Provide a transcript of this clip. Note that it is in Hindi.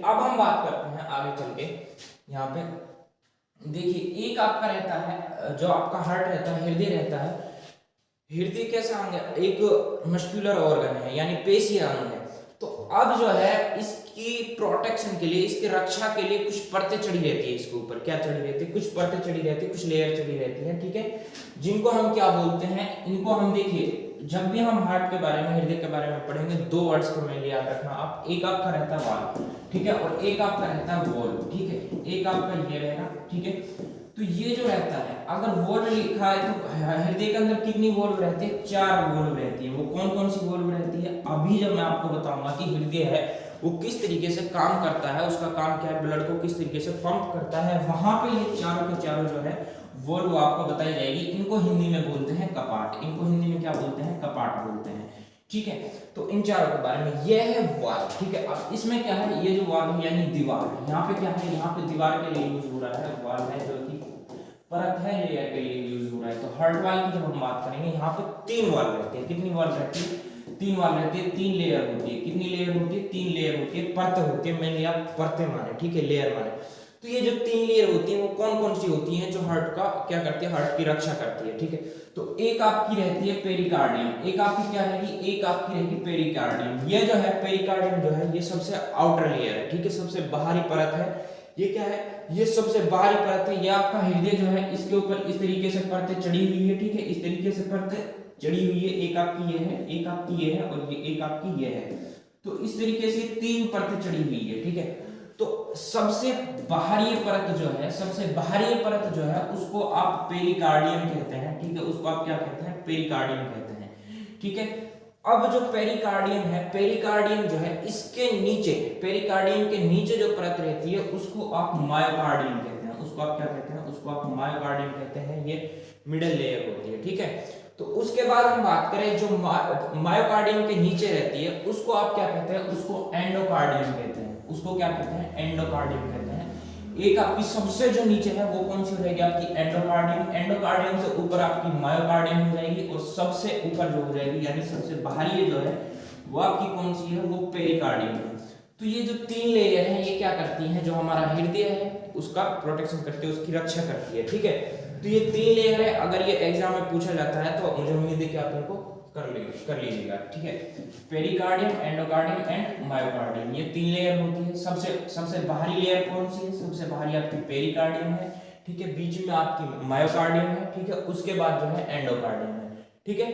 अब हम बात करते हैं आगे चल के। यहाँ पे देखिए, एक आपका रहता है जो आपका हार्ट रहता है, हृदय रहता है। हृदय कैसा अंग है? एक मस्कुलर ऑर्गन है, यानी पेशीय अंग है। तो अब जो है इसकी प्रोटेक्शन के लिए, इसकी रक्षा के लिए कुछ परतें चढ़ी रहती है इसके ऊपर। क्या चढ़ी रहती है? कुछ परतें चढ़ी रहती है, कुछ लेयर चढ़ी रहती है, ठीक है, जिनको हम क्या बोलते हैं? इनको हम देखिए, जब भी हम हार्ट के बारे में, हृदय के बारे में पढ़ेंगे, दो वर्ड्स को मैं याद रखना आप। एक आपका रहता है वाल्व, ठीक है, और एक आपका रहता है वॉल्व, ठीक है। एक आपका ये रहेगा, ठीक है। तो ये जो रहता है, अगर वॉल्व लिखा है तो हृदय के अंदर कितनी वॉल्व रहती है? 4 वॉल्व रहती है। वो कौन कौन सी वॉल्व रहती है? अभी जब मैं आपको बताऊंगा कि हृदय है वो किस तरीके से काम करता है, उसका काम क्या है, ब्लड को किस तरीके से पंप करता है, वहां पे ये चारों के चारों जो है वॉल्व आपको बताई जाएगी। इनको हिंदी में बोलते हैं कपाट। इनको हिंदी में क्या बोलते हैं? कपाट बोलते हैं, ठीक है। तो इन चारों के बारे में, यह है वाल्व, ठीक है। अब इसमें क्या है? ये जो वाल्व है यानी दीवार है, यहाँ पे क्या है? यहाँ पे दीवार के लिए यूज हो रहा है वाल्व है, जो कि परत है, लेयर के लिए यूज हो रहा है। तो हार्ट वाल्व की जब हम बात करेंगे, यहाँ पे 3 वाल्व रहते हैं। कितनी वाल्व रहती है? 3 वाल्व रहती है, 3 लेयर होती है। कितनी लेयर होती है? 3 लेयर होती है, परत होती है। मैंने आप परतें माने, ठीक है, लेयर माने। तो ये जो 3 लेयर होती है वो कौन कौन सी होती हैं जो हार्ट का क्या करती है? हार्ट की रक्षा करती है, ठीक है। तो एक आपकी रहती है पेरिकार्डियम, एक आपकी क्या रहेगी? एक आपकी रहेगी पेरिकार्डियम। ये जो है पेरिकार्डियम जो है ये सबसे आउटर लेयर है, ठीक है, सबसे बाहरी परत है। ये क्या है? ये सबसे बाहरी परत है। ये आपका हृदय जो है इसके ऊपर इस तरीके से परतें चढ़ी हुई है, ठीक है, इस तरीके से परतें चढ़ी हुई है। एक आपकी ये है, एक आपकी ये है, और ये एक आपकी ये है। तो इस तरीके से 3 परतें चढ़ी हुई है, ठीक है। तो सबसे बाहरी परत जो है, सबसे बाहरी परत जो है उसको आप पेरिकार्डियम कहते हैं, ठीक है, उसको आप क्या कहते हैं? पेरिकार्डियम कहते हैं, ठीक है। अब जो पेरिकार्डियम है, पेरिकार्डियम जो है इसके नीचे, पेरिकार्डियम के नीचे जो परत रहती है उसको आप मायोकार्डियम कहते हैं। उसको आप क्या कहते हैं? उसको आप मायोकार्डियम कहते हैं। ये मिडिल लेयर होती है, ठीक है। तो उसके बाद हम बात करें जो मायोकार्डियम के नीचे रहती है उसको आप क्या कहते हैं? उसको एंडोकार्डियम कहते हैं। उसको क्या कहते हैं? एंडोकार्डियम कहते हैं। एक आपकी सबसे जो नीचे है वो कौन सी हो जाएगी? आपकी एंडोकार्डियम। एंडोकार्डियम से ऊपर आपकी मायोकार्डियम हो जाएगी, और सबसे ऊपर जो हो जाएगी यानी सबसे बाहरी जो है वो आपकी कौन सी है? वो पेरिकार्डियम है। तो ये जो 3 लेयर है ये क्या करती हैं? जो हमारा हृदय है उसका प्रोटेक्शन करती है, उसकी रक्षा करती है, ठीक है। तो ये 3 लेयर है। अगर ये एग्जाम में पूछा जाता है तो मुझे उम्मीद है कि आप इनको कर लीजिएगा, ठीक है। पेरिकार्डियम, एंडोकार्डियम एंड मायोकार्डियम, ये 3 लेयर होती है। सबसे बाहरी लेयर कौन सी है? सबसे बाहरी आपकी पेरिकार्डियम है, ठीक है। बीच में आपकी मायोकार्डियम है, ठीक है। उसके बाद जो है एंडोकार्डियम है, ठीक है।